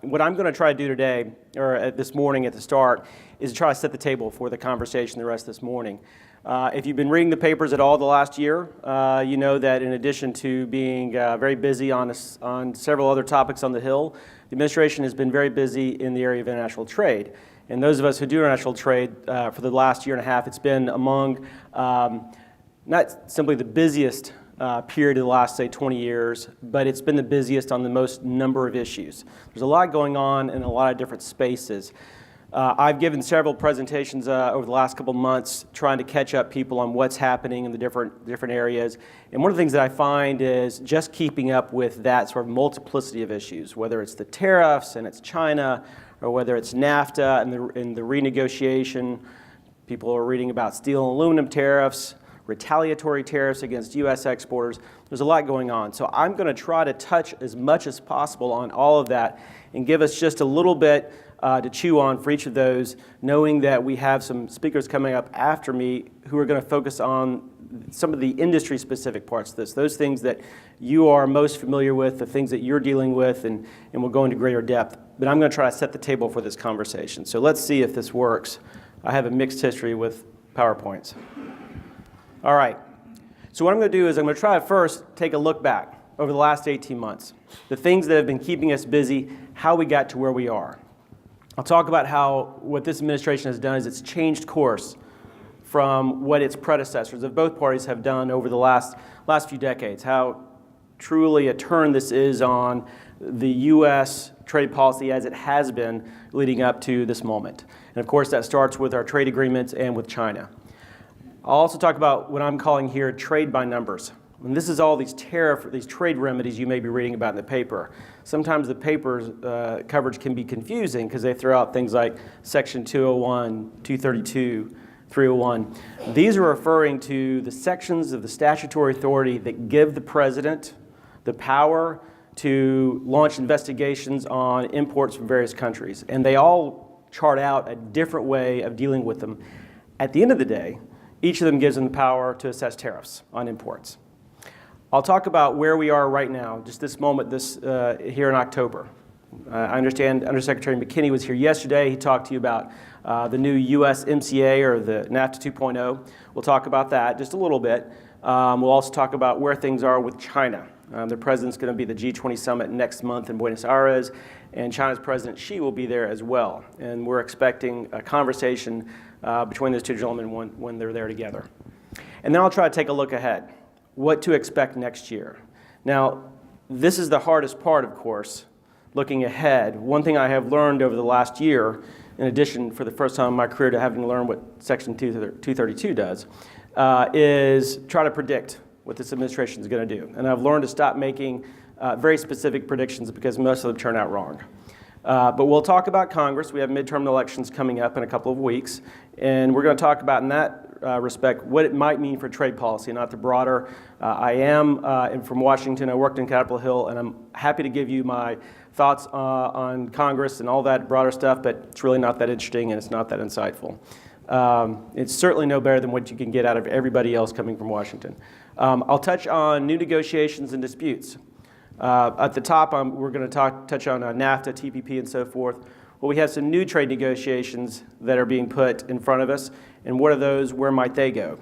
what I'm going to try to do today, or this morning at the start, is to try to set the table for the conversation the rest of this morning. If you've been reading the papers at all the last year, you know that in addition to being very busy on several other topics on the Hill, the administration has been very busy in the area of international trade. And those of us who do international trade for the last year and a half, it's been among not simply the busiest period of the last, say, 20 years, but it's been the busiest on the most number of issues. There's a lot going on in a lot of different spaces. I've given several presentations over the last couple months trying to catch up people on what's happening in the different areas. And one of the things that I find is just keeping up with that sort of multiplicity of issues, whether it's the tariffs and it's China, or whether it's NAFTA and the renegotiation. People are reading about steel and aluminum tariffs, retaliatory tariffs against U.S. exporters. There's a lot going on. So I'm going to try to touch as much as possible on all of that and give us just a little bit to chew on for each of those, knowing that we have some speakers coming up after me who are going to focus on some of the industry-specific parts of this, those things that you are most familiar with, the things that you're dealing with, and we'll go into greater depth. But I'm going to try to set the table for this conversation. So let's see if this works. I have a mixed history with PowerPoints. All right. So what I'm going to do is I'm going to try to first take a look back over the last 18 months, the things that have been keeping us busy, how we got to where we are. I'll talk about how what this administration has done is it's changed course from what its predecessors of both parties have done over the last few decades, how truly a turn this is on the U.S. trade policy as it has been leading up to this moment. And of course, that starts with our trade agreements and with China. I'll also talk about what I'm calling here trade by numbers. And this is all these trade remedies you may be reading about in the paper. Sometimes the paper's coverage can be confusing because they throw out things like Section 201, 232, 301. These are referring to the sections of the statutory authority that give the president the power to launch investigations on imports from various countries. And they all chart out a different way of dealing with them. At the end of the day, each of them gives them the power to assess tariffs on imports. I'll talk about where we are right now, just this moment, here in October. I understand Undersecretary McKinney was here yesterday. He talked to you about the new USMCA or the NAFTA 2.0. We'll talk about that just a little bit. We'll also talk about where things are with China. The president's going to be at the G20 summit next month in Buenos Aires, and China's President Xi will be there as well. And we're expecting a conversation between those two gentlemen when they're there together. And then I'll try to take a look ahead, what to expect next year. Now, this is the hardest part, of course, looking ahead. One thing I have learned over the last year, in addition for the first time in my career to having to learn what Section 232 does, is try to predict what this administration is going to do. And I've learned to stop making very specific predictions because most of them turn out wrong. But we'll talk about Congress. We have midterm elections coming up in a couple of weeks. And we're going to talk about in that respect what it might mean for trade policy, not the broader. I am from Washington. I worked in Capitol Hill, and I'm happy to give you my thoughts on Congress and all that broader stuff, but it's really not that interesting and it's not that insightful. It's certainly no better than what you can get out of everybody else coming from Washington. I'll touch on new negotiations and disputes. At the top, we're going to touch on NAFTA, TPP, and so forth. Well, we have some new trade negotiations that are being put in front of us, and what are those? Where might they go?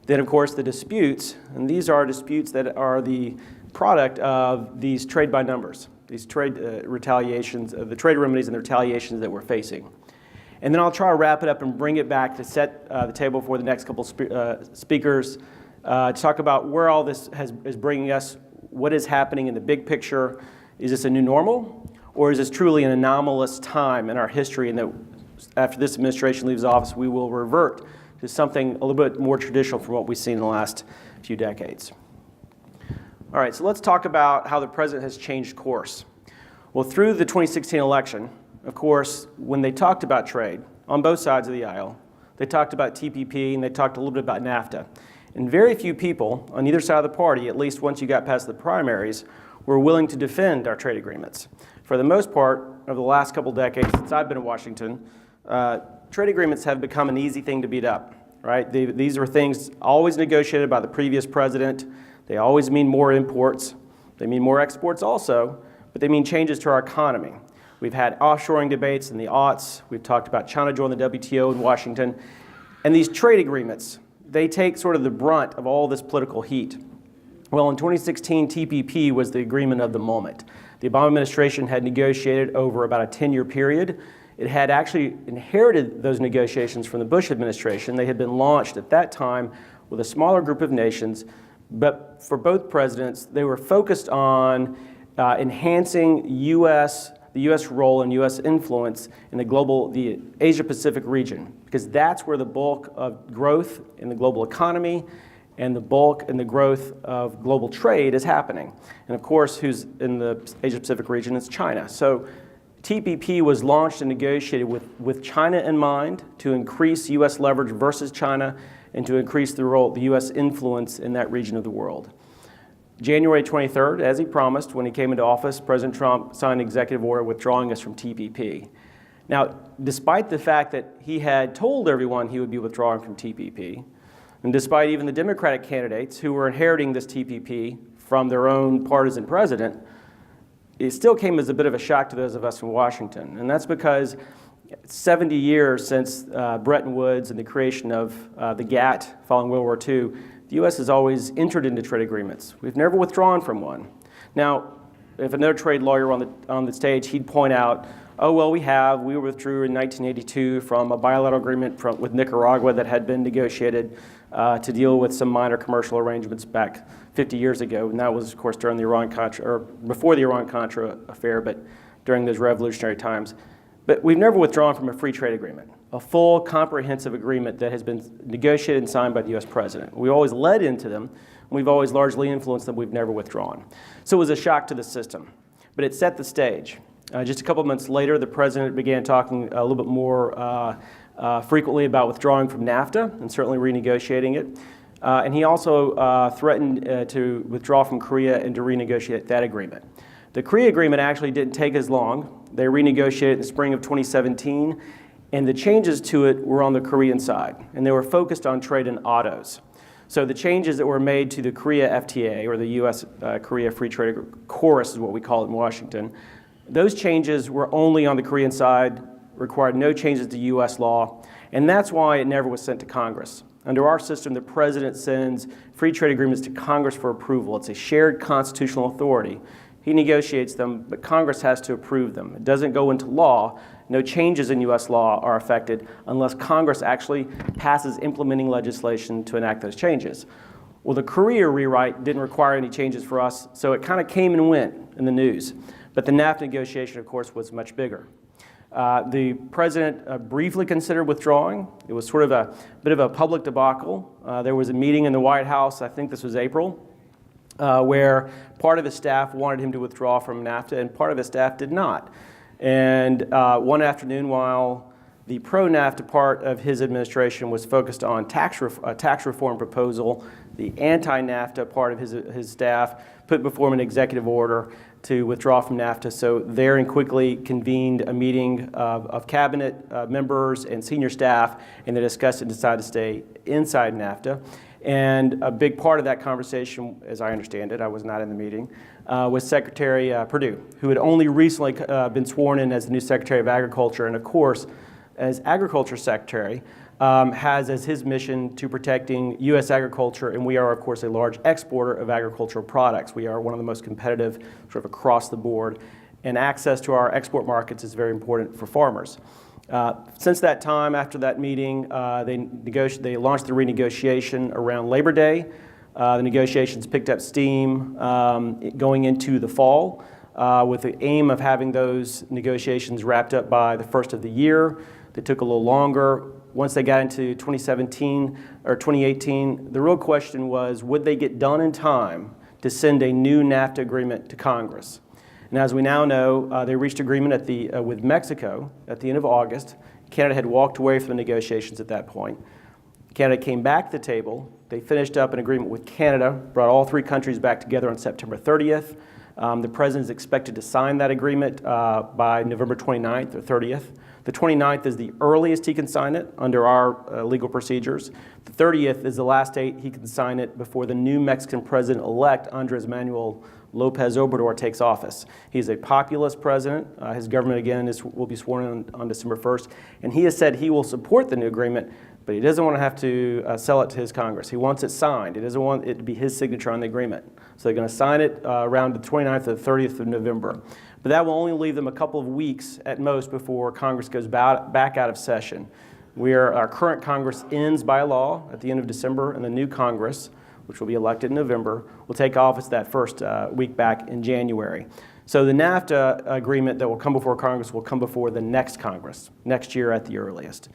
Then, of course, the disputes, and these are disputes that are the product of these trade by numbers, these trade retaliations, the trade remedies and the retaliations that we're facing. And then I'll try to wrap it up and bring it back to set the table for the next couple speakers to talk about where all this is bringing us, what is happening in the big picture. Is this a new normal, or is this truly an anomalous time in our history, and that after this administration leaves office, we will revert to something a little bit more traditional from what we've seen in the last few decades? All right, so let's talk about how the president has changed course. Well, through the 2016 election, of course, when they talked about trade on both sides of the aisle, they talked about TPP and they talked a little bit about NAFTA. And very few people on either side of the party, at least once you got past the primaries, were willing to defend our trade agreements. For the most part, over the last couple decades since I've been in Washington, trade agreements have become an easy thing to beat up, right? These were things always negotiated by the previous president. They always mean more imports. They mean more exports also, but they mean changes to our economy. We've had offshoring debates in the aughts. We've talked about China joining the WTO in Washington. And these trade agreements, they take sort of the brunt of all this political heat. Well, in 2016, TPP was the agreement of the moment. The Obama administration had negotiated over about a 10-year period. It had actually inherited those negotiations from the Bush administration. They had been launched at that time with a smaller group of nations, but for both presidents, they were focused on enhancing the U.S. role and U.S. influence in the Asia-Pacific region, because that's where the bulk of growth in the global economy and the bulk and the growth of global trade is happening. And of course, who's in the Asia-Pacific region is China. So TPP was launched and negotiated with China in mind to increase U.S. leverage versus China and to increase the U.S. influence in that region of the world. January 23rd, as he promised, when he came into office, President Trump signed an executive order withdrawing us from TPP. Now, despite the fact that he had told everyone he would be withdrawing from TPP, and despite even the Democratic candidates who were inheriting this TPP from their own partisan president, it still came as a bit of a shock to those of us in Washington. And that's because 70 years since Bretton Woods and the creation of the GATT following World War II, the U.S. has always entered into trade agreements. We've never withdrawn from one. Now, if another trade lawyer on the stage, he'd point out, oh, well, we withdrew in 1982 from a bilateral agreement with Nicaragua that had been negotiated to deal with some minor commercial arrangements back 50 years ago. And that was, of course, during the Iran-Contra, or before the Iran-Contra affair, but during those revolutionary times. But we've never withdrawn from a free trade agreement, a full, comprehensive agreement that has been negotiated and signed by the U.S. president. We always led into them. We've always largely influenced them. We've never withdrawn. So it was a shock to the system, but it set the stage. Just a couple of months later, the president began talking a little bit more frequently about withdrawing from NAFTA and certainly renegotiating it. And he also threatened to withdraw from Korea and to renegotiate that agreement. The Korea agreement actually didn't take as long. They renegotiated in the spring of 2017, and the changes to it were on the Korean side, and they were focused on trade in autos. So the changes that were made to the Korea FTA, or the U.S.-Korea Free Trade Chorus is what we call it in Washington, those changes were only on the Korean side, required no changes to U.S. law, and that's why it never was sent to Congress. Under our system, the president sends free trade agreements to Congress for approval. It's a shared constitutional authority. He negotiates them, but Congress has to approve them. It doesn't go into law. No changes in U.S. law are affected unless Congress actually passes implementing legislation to enact those changes. Well, the Korea rewrite didn't require any changes for us, so it kind of came and went in the news. But the NAFTA negotiation, of course, was much bigger. The president briefly considered withdrawing. It was sort of a bit of a public debacle. There was a meeting in the White House, I think this was April, where part of his staff wanted him to withdraw from NAFTA and part of his staff did not. And one afternoon, while the pro-NAFTA part of his administration was focused on tax reform proposal, the anti-NAFTA part of his staff put before him an executive order to withdraw from NAFTA. So Theron quickly convened a meeting of cabinet members and senior staff, and they discussed and decided to stay inside NAFTA. And a big part of that conversation, as I understand it, I was not in the meeting, was Secretary Perdue, who had only recently been sworn in as the new Secretary of Agriculture, and of course, as Agriculture Secretary, has as his mission to protecting U.S. agriculture, and we are, of course, a large exporter of agricultural products. We are one of the most competitive sort of across the board, and access to our export markets is very important for farmers. Since that time, after that meeting, they launched the renegotiation around Labor Day. The negotiations picked up steam going into the fall with the aim of having those negotiations wrapped up by the first of the year. They took a little longer. Once they got into 2017 or 2018, the real question was, would they get done in time to send a new NAFTA agreement to Congress? And as we now know, they reached agreement with Mexico at the end of August. Canada had walked away from the negotiations at that point. Canada came back to the table. They finished up an agreement with Canada, brought all three countries back together on September 30th. The president is expected to sign that agreement by November 29th or 30th. The 29th is the earliest he can sign it under our legal procedures. The 30th is the last date he can sign it before the new Mexican president-elect, Andrés Manuel Lopez Obrador takes office. He's a populist president. His government, again, will be sworn in on December 1st. And he has said he will support the new agreement, but he doesn't want to have to sell it to his Congress. He wants it signed. He doesn't want it to be his signature on the agreement. So they're going to sign it around the 29th or the 30th of November. But that will only leave them a couple of weeks at most before Congress goes back out of session. Our current Congress ends by law at the end of December, and the new Congress, which will be elected in November, will take office that first week back in January. So the NAFTA agreement that will come before Congress will come before the next Congress, next year at the earliest.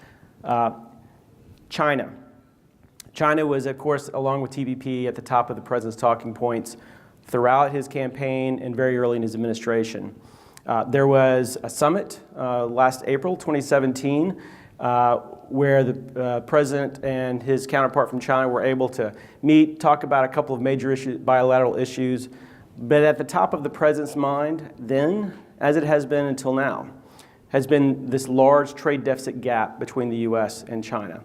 China. China was, of course, along with TPP, at the top of the president's talking points throughout his campaign and very early in his administration. There was a summit last April 2017 where the president and his counterpart from China were able to meet, talk about a couple of major bilateral issues. But at the top of the president's mind then, as it has been until now, has been this large trade deficit gap between the U.S. and China.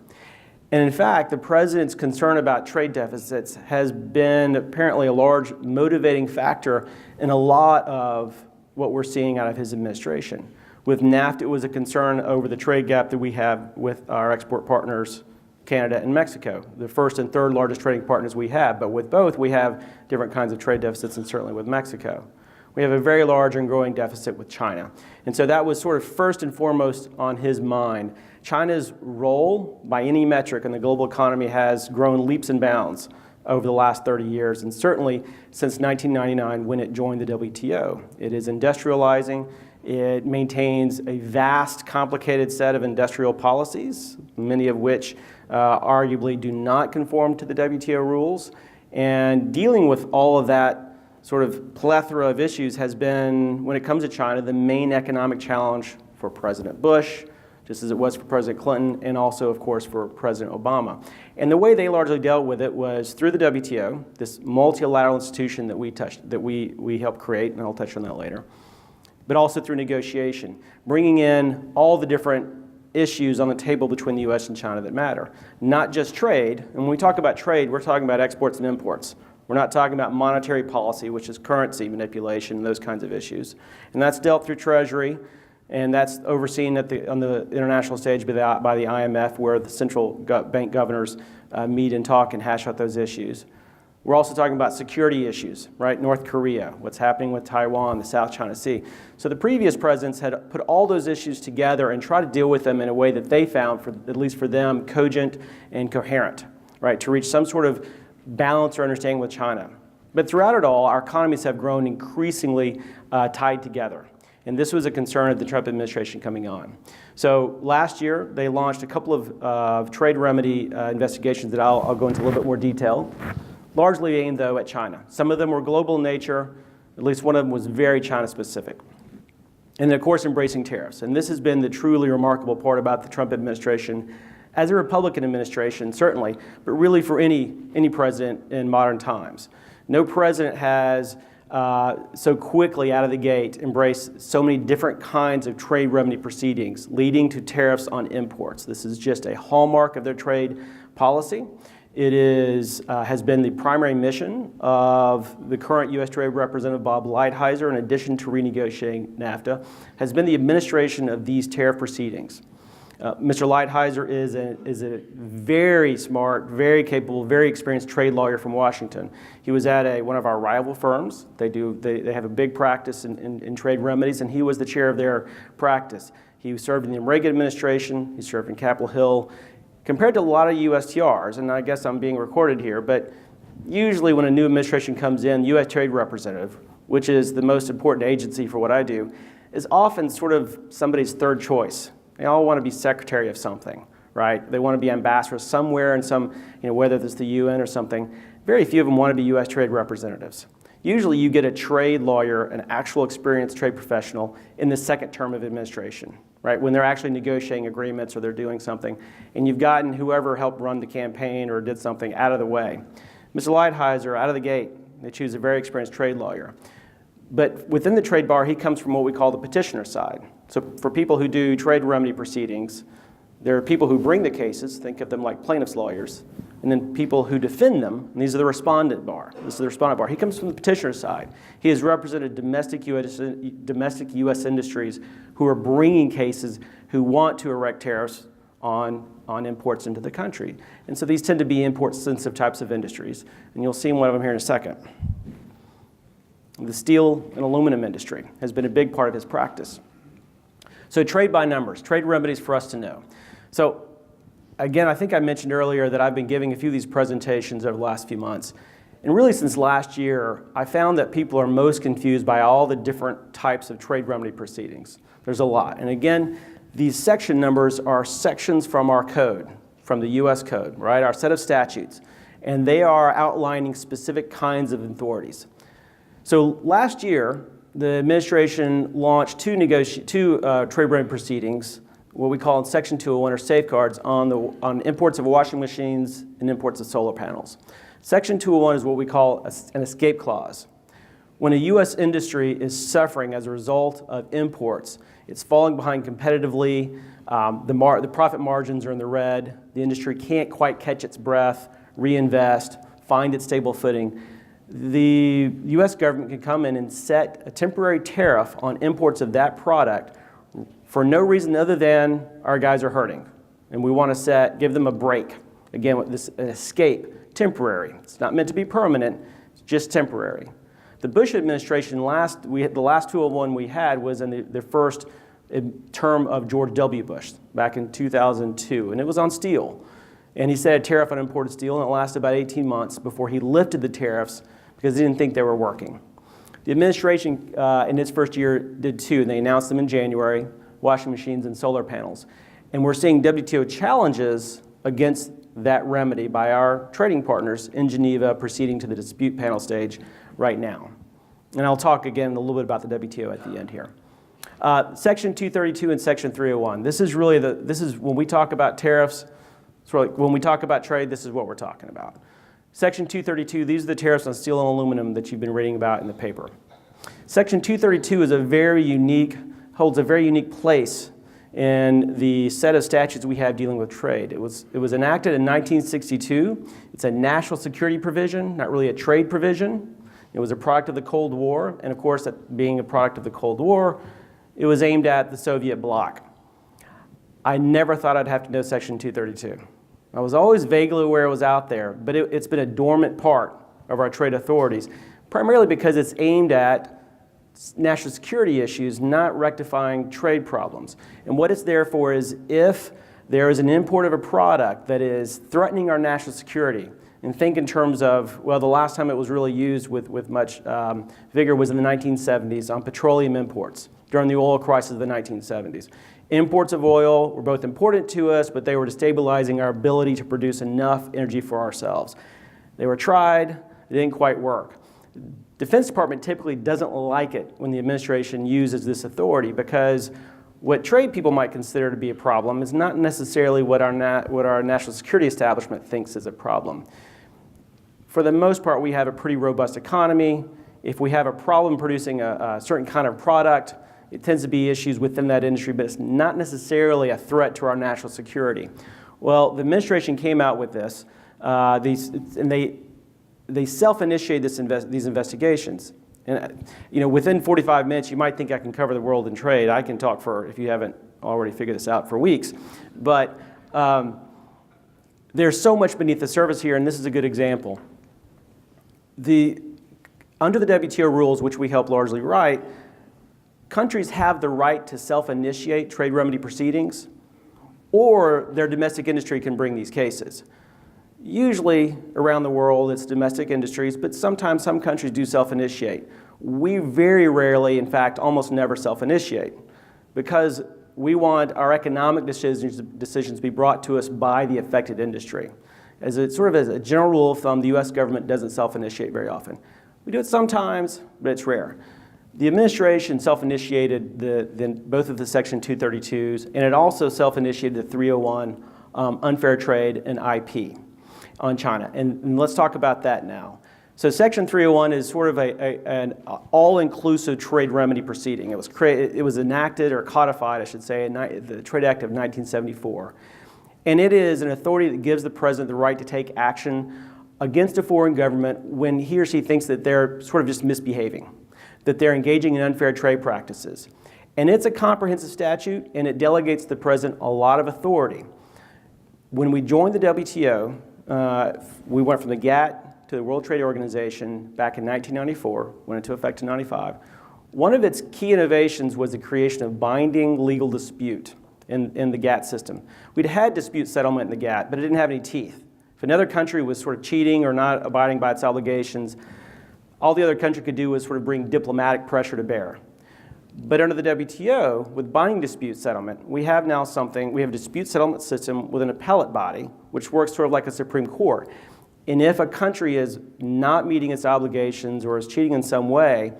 And in fact, the president's concern about trade deficits has been apparently a large motivating factor in a lot of what we're seeing out of his administration. With NAFTA, it was a concern over the trade gap that we have with our export partners, Canada and Mexico, the first and third largest trading partners we have. But with both, we have different kinds of trade deficits, and certainly with Mexico. We have a very large and growing deficit with China. And so that was sort of first and foremost on his mind. China's role, by any metric, in the global economy has grown leaps and bounds over the last 30 years, and certainly since 1999 when it joined the WTO. It is industrializing. It maintains a vast, complicated set of industrial policies, many of which arguably do not conform to the WTO rules. And dealing with all of that sort of plethora of issues has been, when it comes to China, the main economic challenge for President Bush, just as it was for President Clinton, and also, of course, for President Obama. And the way they largely dealt with it was through the WTO, this multilateral institution that we helped create, and I'll touch on that later, but also through negotiation, bringing in all the different issues on the table between the U.S. and China that matter. Not just trade, and when we talk about trade, we're talking about exports and imports. We're not talking about monetary policy, which is currency manipulation and those kinds of issues. And that's dealt through Treasury, and that's overseen on the international stage by the IMF, where the central bank governors meet and talk and hash out those issues. We're also talking about security issues, right? North Korea, what's happening with Taiwan, the South China Sea. So the previous presidents had put all those issues together and tried to deal with them in a way that they found, at least for them, cogent and coherent, right? To reach some sort of balance or understanding with China. But throughout it all, our economies have grown increasingly tied together. And this was a concern of the Trump administration coming on. So last year, they launched a couple of trade remedy investigations that I'll go into a little bit more detail, largely aimed, though, at China. Some of them were global in nature. At least one of them was very China-specific. And, of course, embracing tariffs. And this has been the truly remarkable part about the Trump administration, as a Republican administration, certainly, but really for any president in modern times. No president has so quickly out of the gate embraced so many different kinds of trade remedy proceedings leading to tariffs on imports. This is just a hallmark of their trade policy. It has been the primary mission of the current U.S. Trade Representative Bob Lighthizer, in addition to renegotiating NAFTA, has been the administration of these tariff proceedings. Mr. Lighthizer is a very smart, very capable, very experienced trade lawyer from Washington. He was at one of our rival firms. They have a big practice in trade remedies, and he was the chair of their practice. He served in the Reagan administration. He served in Capitol Hill. Compared to a lot of USTRs, and I guess I'm being recorded here, but usually when a new administration comes in, U.S. Trade Representative, which is the most important agency for what I do, is often sort of somebody's third choice. They all want to be secretary of something, right? They want to be ambassadors somewhere in some, whether it's the UN or something. Very few of them want to be U.S. trade representatives. Usually you get a trade lawyer, an actual experienced trade professional in the second term of administration, right? When they're actually negotiating agreements or they're doing something. And you've gotten whoever helped run the campaign or did something out of the way. Mr. Lighthizer, out of the gate, they choose a very experienced trade lawyer. But within the trade bar, he comes from what we call the petitioner side. So for people who do trade remedy proceedings, there are people who bring the cases, think of them like plaintiff's lawyers, and then people who defend them, and these are the respondent bar. This is the respondent bar. He comes from the petitioner's side. He has represented domestic U.S. industries who are bringing cases who want to erect tariffs on imports into the country. And so these tend to be import-sensitive types of industries, and you'll see one of them here in a second. The steel and aluminum industry has been a big part of his practice. So trade by numbers, trade remedies for us to know. So again, I think I mentioned earlier that I've been giving a few of these presentations over the last few months. And really since last year, I found that people are most confused by all the different types of trade remedy proceedings. There's a lot. And again, these section numbers are sections from our code, from the US code, right? Our set of statutes. And they are outlining specific kinds of authorities. So last year, the administration launched two trade remedy proceedings, what we call in Section 201 or safeguards on imports of washing machines and imports of solar panels. Section 201 is what we call an escape clause. When a U.S. industry is suffering as a result of imports, it's falling behind competitively, the profit margins are in the red, the industry can't quite catch its breath, reinvest, find its stable footing, the U.S. government can come in and set a temporary tariff on imports of that product for no reason other than our guys are hurting. And we want to give them a break. Again, with this an escape, temporary. It's not meant to be permanent, it's just temporary. The Bush administration, the last 201 we had was in the first term of George W. Bush back in 2002, and it was on steel. And he set a tariff on imported steel, and it lasted about 18 months before he lifted the tariffs because he didn't think they were working. The administration in its first year did two, and they announced them in January, washing machines and solar panels. And we're seeing WTO challenges against that remedy by our trading partners in Geneva proceeding to the dispute panel stage right now. And I'll talk again a little bit about the WTO at the end here. Section 232 and Section 301. This is when we talk about tariffs, when we talk about trade, this is what we're talking about. Section 232, these are the tariffs on steel and aluminum that you've been reading about in the paper. Section 232 is holds a very unique place in the set of statutes we have dealing with trade. It was enacted in 1962. It's a national security provision, not really a trade provision. It was a product of the Cold War, and of course, being a product of the Cold War, it was aimed at the Soviet bloc. I never thought I'd have to know Section 232. I was always vaguely aware it was out there, but it's been a dormant part of our trade authorities, primarily because it's aimed at national security issues, not rectifying trade problems. And what it's there for is if there is an import of a product that is threatening our national security, and think in terms of, well, the last time it was really used with much vigor was in the 1970s on petroleum imports during the oil crisis of the 1970s. Imports of oil were both important to us, but they were destabilizing our ability to produce enough energy for ourselves. They were tried, it didn't quite work. The Defense Department typically doesn't like it when the administration uses this authority because what trade people might consider to be a problem is not necessarily what our national security establishment thinks is a problem. For the most part, we have a pretty robust economy. If we have a problem producing a certain kind of product, it tends to be issues within that industry, but it's not necessarily a threat to our national security. Well, the administration came out with this, and they self-initiated these investigations. And within 45 minutes, you might think I can cover the world in trade. I can talk for, if you haven't already figured this out, for weeks. But there's so much beneath the surface here, and this is a good example. Under the WTO rules, which we help largely write, countries have the right to self-initiate trade remedy proceedings, or their domestic industry can bring these cases. Usually around the world it's domestic industries, but sometimes some countries do self-initiate. We very rarely, in fact, almost never self-initiate because we want our economic decisions to be brought to us by the affected industry. As a general rule of thumb, the US government doesn't self-initiate very often. We do it sometimes, but it's rare. The administration self-initiated both of the Section 232s, and it also self-initiated the 301 unfair trade and IP on China. And let's talk about that now. So Section 301 is sort of an all-inclusive trade remedy proceeding. It was enacted or codified, I should say, in the Trade Act of 1974. And it is an authority that gives the president the right to take action against a foreign government when he or she thinks that they're sort of just misbehaving, that they're engaging in unfair trade practices. And it's a comprehensive statute, and it delegates the president a lot of authority. When we joined the WTO, we went from the GATT to the World Trade Organization back in 1994, went into effect in 95. One of its key innovations was the creation of binding legal dispute in the GATT system. We'd had dispute settlement in the GATT, but it didn't have any teeth. If another country was sort of cheating or not abiding by its obligations, all the other country could do was sort of bring diplomatic pressure to bear. But under the WTO, with binding dispute settlement, we have now we have a dispute settlement system with an appellate body, which works sort of like a Supreme Court. And if a country is not meeting its obligations or is cheating in some way,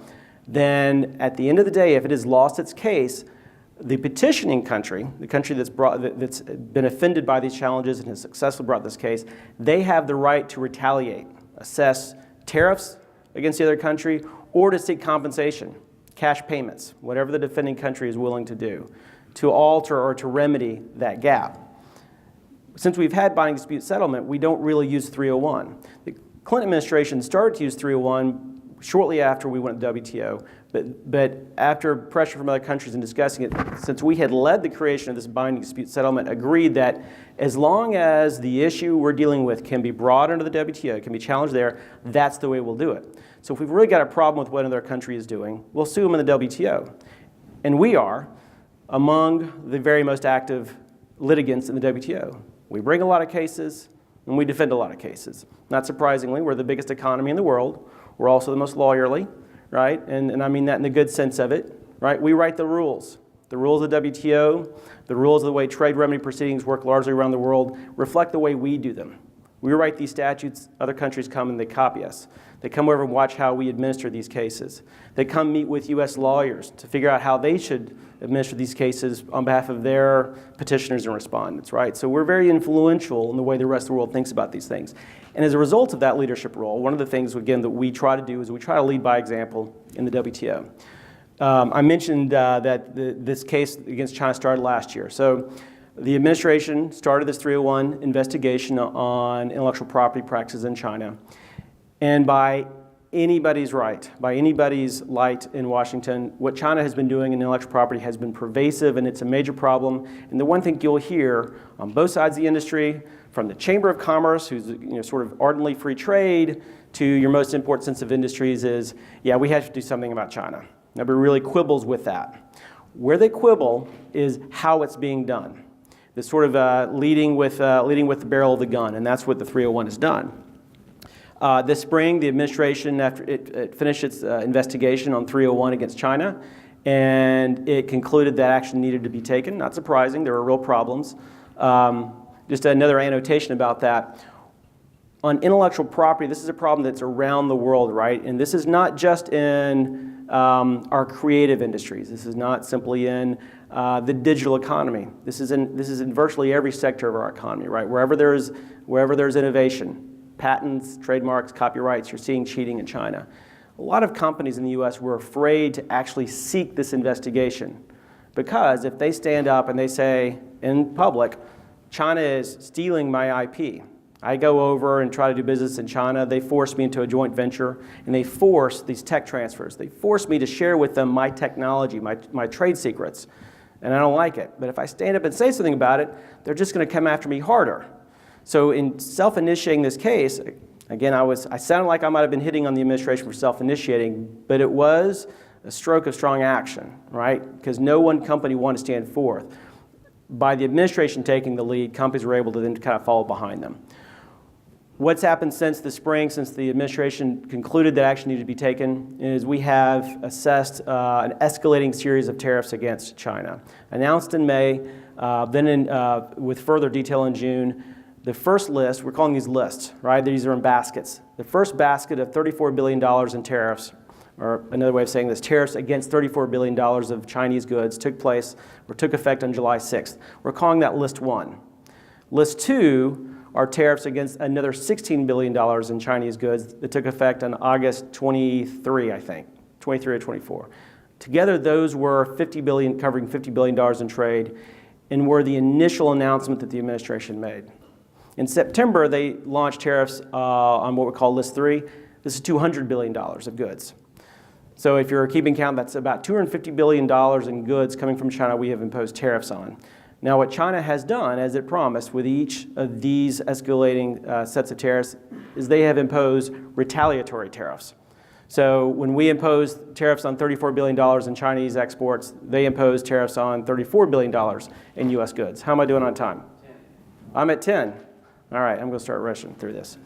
then at the end of the day, if it has lost its case, the petitioning country, the country that's been offended by these challenges and has successfully brought this case, they have the right to retaliate, assess tariffs against the other country, or to seek compensation, cash payments, whatever the defending country is willing to do, to alter or to remedy that gap. Since we've had binding dispute settlement, we don't really use 301. The Clinton administration started to use 301 shortly after we went to WTO, but after pressure from other countries in discussing it, since we had led the creation of this binding dispute settlement, agreed that as long as the issue we're dealing with can be brought under the WTO, can be challenged there, that's the way we'll do it. So if we've really got a problem with what another country is doing, we'll sue them in the WTO. And we are among the very most active litigants in the WTO. We bring a lot of cases, and we defend a lot of cases. Not surprisingly, we're the biggest economy in the world. We're also the most lawyerly, right? And I mean that in the good sense of it, right? We write the rules. The rules of the WTO, the rules of the way trade remedy proceedings work largely around the world reflect the way we do them. We write these statutes, other countries come and they copy us. They come over and watch how we administer these cases. They come meet with U.S. lawyers to figure out how they should administer these cases on behalf of their petitioners and respondents, right? So we're very influential in the way the rest of the world thinks about these things. And as a result of that leadership role, one of the things, again, that we try to do is we try to lead by example in the WTO. I mentioned that this case against China started last year. So the administration started this 301 investigation on intellectual property practices in China. And by anybody's right, by anybody's light in Washington, what China has been doing in intellectual property has been pervasive, and it's a major problem. And the one thing you'll hear on both sides of the industry, from the Chamber of Commerce, who's sort of ardently free trade, to your most important sensitive industries is, yeah, we have to do something about China. Nobody really quibbles with that. Where they quibble is how it's being done. This sort of leading with the barrel of the gun, and that's what the 301 has done. This spring, the administration, after it finished its investigation on 301 against China, and it concluded that action needed to be taken. Not surprising, there were real problems. Just another annotation about that. On intellectual property, this is a problem that's around the world, right? And this is not just in our creative industries. This is not simply in the digital economy. This is in virtually every sector of our economy, right? Wherever there's innovation, patents, trademarks, copyrights, you're seeing cheating in China. A lot of companies in the US were afraid to actually seek this investigation because if they stand up and they say in public, China is stealing my IP, I go over and try to do business in China, they force me into a joint venture, and they force these tech transfers. They force me to share with them my technology, my trade secrets, and I don't like it. But if I stand up and say something about it, they're just going to come after me harder. So in self-initiating this case, again, I sounded like I might have been hitting on the administration for self-initiating, but it was a stroke of strong action, right? Because no one company wanted to stand forth. By the administration taking the lead, companies were able to then kind of follow behind them. What's happened since the spring, since the administration concluded that action needed to be taken, is we have assessed an escalating series of tariffs against China. Announced in May, with further detail in June. The first list, we're calling these lists, right? These are in baskets. The first basket of $34 billion in tariffs, or another way of saying this, tariffs against $34 billion of Chinese goods took effect on July 6th. We're calling that list 1. List 2 are tariffs against another $16 billion in Chinese goods that took effect on August 23, I think, 23 or 24. Together, those were covering $50 billion in trade. and were the initial announcement that the administration made. In September, they launched tariffs on what we call List 3. This is $200 billion of goods. So if you're keeping count, that's about $250 billion in goods coming from China we have imposed tariffs on. Now, what China has done, as it promised, with each of these escalating sets of tariffs, is they have imposed retaliatory tariffs. So when we imposed tariffs on $34 billion in Chinese exports, they imposed tariffs on $34 billion in U.S. goods. How am I doing on time? 10. I'm at 10. All right, I'm going to start rushing through this.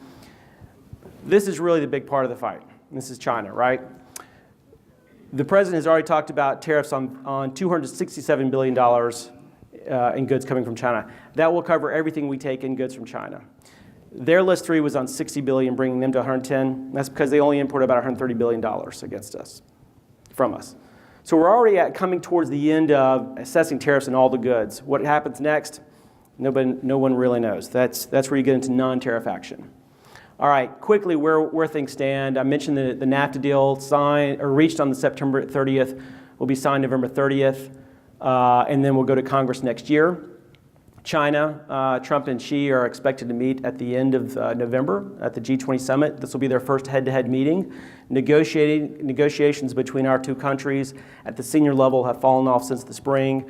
This is really the big part of the fight. This is China, right? The president has already talked about tariffs on $267 billion in goods coming from China. That will cover everything we take in goods from China. Their list 3 was on $60 billion, bringing them to 110. That's because they only import about $130 billion against us, from us. So we're already coming towards the end of assessing tariffs on all the goods. What happens next? No one really knows. That's where you get into non-tariff action. All right, quickly where things stand. I mentioned the NAFTA deal signed or reached on the September 30th. Will be signed November 30th, and then we'll go to Congress next year. China, Trump and Xi are expected to meet at the end of November at the G20 summit. This will be their first head-to-head meeting. Negotiations between our two countries at the senior level have fallen off since the spring.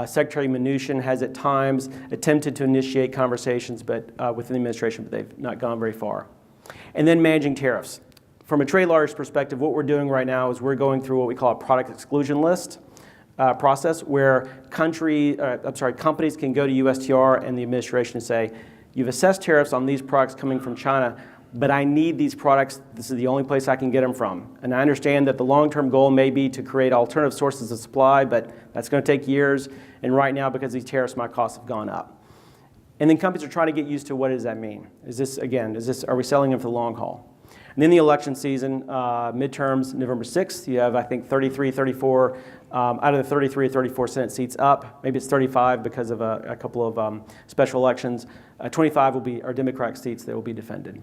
Secretary Mnuchin has at times attempted to initiate conversations within the administration, but they've not gone very far. And then managing tariffs. From a trade lawyer's perspective, what we're doing right now is we're going through what we call a product exclusion list process, where companies can go to USTR and the administration and say, you've assessed tariffs on these products coming from China, but I need these products. This is the only place I can get them from. And I understand that the long-term goal may be to create alternative sources of supply, but that's going to take years. And right now, because of these tariffs, my costs have gone up. And then companies are trying to get used to what does that mean? Are we selling them for the long haul? And then the election season, midterms, November 6th, you have, I think, 34, out of the 33 or 34 Senate seats up. Maybe it's 35 because of a couple of special elections. 25 are Democratic seats that will be defended.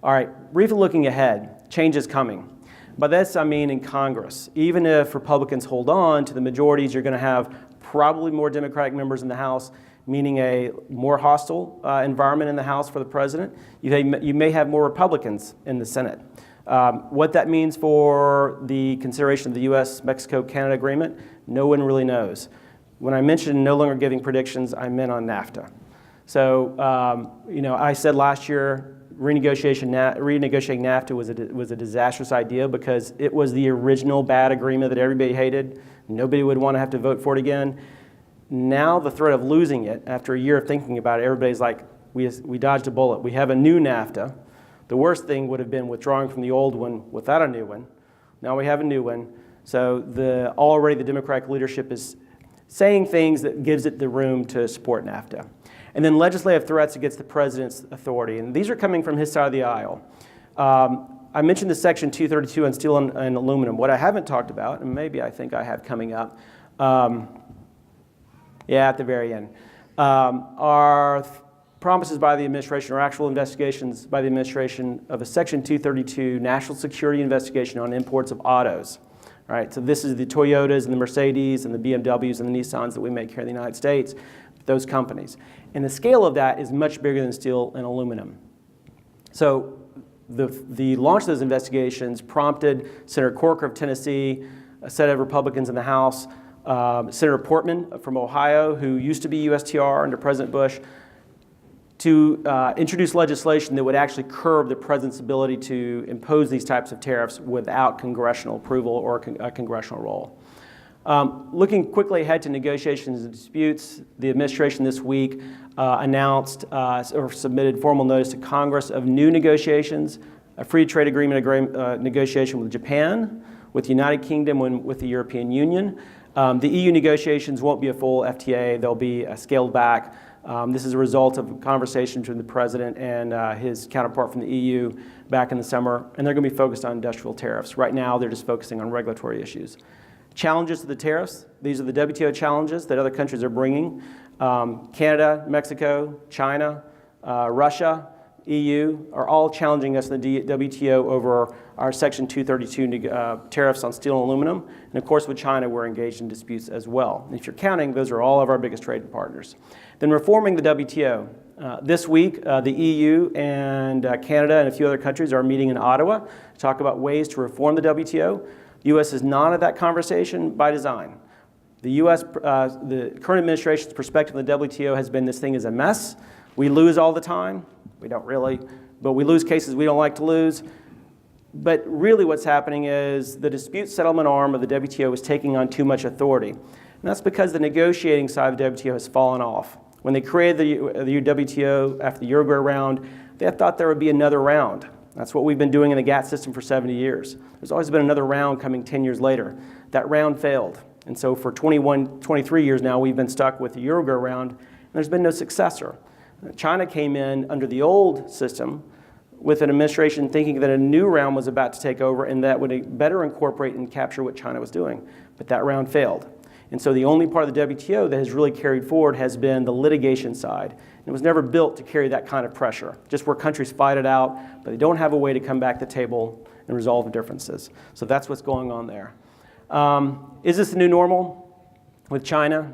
All right, briefly looking ahead, change is coming. By this, I mean in Congress. Even if Republicans hold on to the majorities, you're going to have probably more Democratic members in the House, meaning a more hostile environment in the House for the president. You may have more Republicans in the Senate. What that means for the consideration of the U.S.-Mexico-Canada agreement, no one really knows. When I mentioned no longer giving predictions, I meant on NAFTA. So, I said last year, renegotiating NAFTA was a disastrous idea because it was the original bad agreement that everybody hated. Nobody would want to have to vote for it again. Now the threat of losing it, after a year of thinking about it, everybody's like, we dodged a bullet. We have a new NAFTA. The worst thing would have been withdrawing from the old one without a new one. Now we have a new one. So already the Democratic leadership is saying things that gives it the room to support NAFTA. And then legislative threats against the president's authority. And these are coming from his side of the aisle. I mentioned the Section 232 on steel and aluminum. What I haven't talked about, and maybe I think I have coming up, at the very end, are promises by the administration or actual investigations by the administration of a Section 232 national security investigation on imports of autos. All right, so this is the Toyotas and the Mercedes and the BMWs and the Nissans that we make here in the United States, those companies. And the scale of that is much bigger than steel and aluminum. So the launch of those investigations prompted Senator Corker of Tennessee, a set of Republicans in the House, Senator Portman from Ohio, who used to be USTR under President Bush, to introduce legislation that would actually curb the president's ability to impose these types of tariffs without congressional approval or a congressional role. Looking quickly ahead to negotiations and disputes, the administration this week announced or submitted formal notice to Congress of new negotiations, a free trade agreement negotiation with Japan, with the United Kingdom, and with the European Union. The EU negotiations won't be a full FTA. They'll be scaled back. This is a result of a conversation between the president and his counterpart from the EU back in the summer, and they're going to be focused on industrial tariffs. Right now, they're just focusing on regulatory issues. Challenges to the tariffs. These are the WTO challenges that other countries are bringing. Canada, Mexico, China, Russia, EU are all challenging us in the WTO over our Section 232 tariffs on steel and aluminum. And of course, with China, we're engaged in disputes as well. And if you're counting, those are all of our biggest trading partners. Then reforming the WTO. This week, the EU and Canada and a few other countries are meeting in Ottawa to talk about ways to reform the WTO. The U.S. is not at that conversation by design. The U.S., the current administration's perspective on the WTO has been this thing is a mess. We lose all the time. We don't really, but we lose cases we don't like to lose. But really what's happening is the dispute settlement arm of the WTO is taking on too much authority. And that's because the negotiating side of the WTO has fallen off. When they created the WTO after the Uruguay round, they thought there would be another round. That's what we've been doing in the GATT system for 70 years. There's always been another round coming 10 years later. That round failed. And so for 23 years now, we've been stuck with the Uruguay round, and there's been no successor. China came in under the old system with an administration thinking that a new round was about to take over and that would better incorporate and capture what China was doing. But that round failed. And so the only part of the WTO that has really carried forward has been the litigation side. And it was never built to carry that kind of pressure, just where countries fight it out, but they don't have a way to come back to the table and resolve the differences. So that's what's going on there. Is this the new normal with China?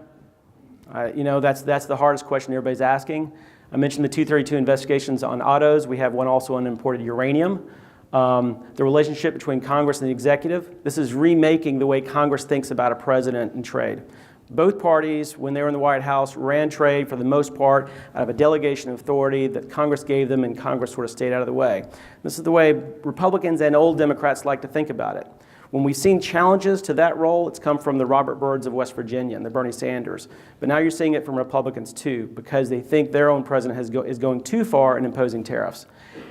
That's the hardest question everybody's asking. I mentioned the 232 investigations on autos. We have one also on imported uranium. The relationship between Congress and the executive. This is remaking the way Congress thinks about a president and trade. Both parties, when they were in the White House, ran trade for the most part out of a delegation of authority that Congress gave them, and Congress sort of stayed out of the way. This is the way Republicans and old Democrats like to think about it. When we've seen challenges to that role, it's come from the Robert Byrds of West Virginia and the Bernie Sanders. But now you're seeing it from Republicans too, because they think their own president is going too far in imposing tariffs.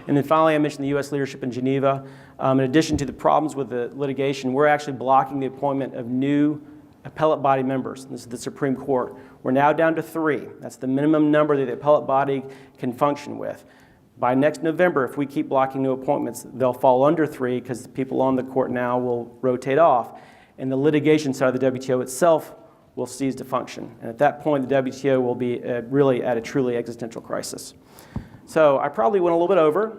And then finally, I mentioned the U.S. leadership in Geneva. In addition to the problems with the litigation, we're actually blocking the appointment of new appellate body members. This is the Supreme Court. We're now down to 3. That's the minimum number that the appellate body can function with. By next November, if we keep blocking new appointments, they'll fall under 3 because the people on the court now will rotate off. And the litigation side of the WTO itself will cease to function. And at that point, the WTO will be really at a truly existential crisis. So I probably went a little bit over.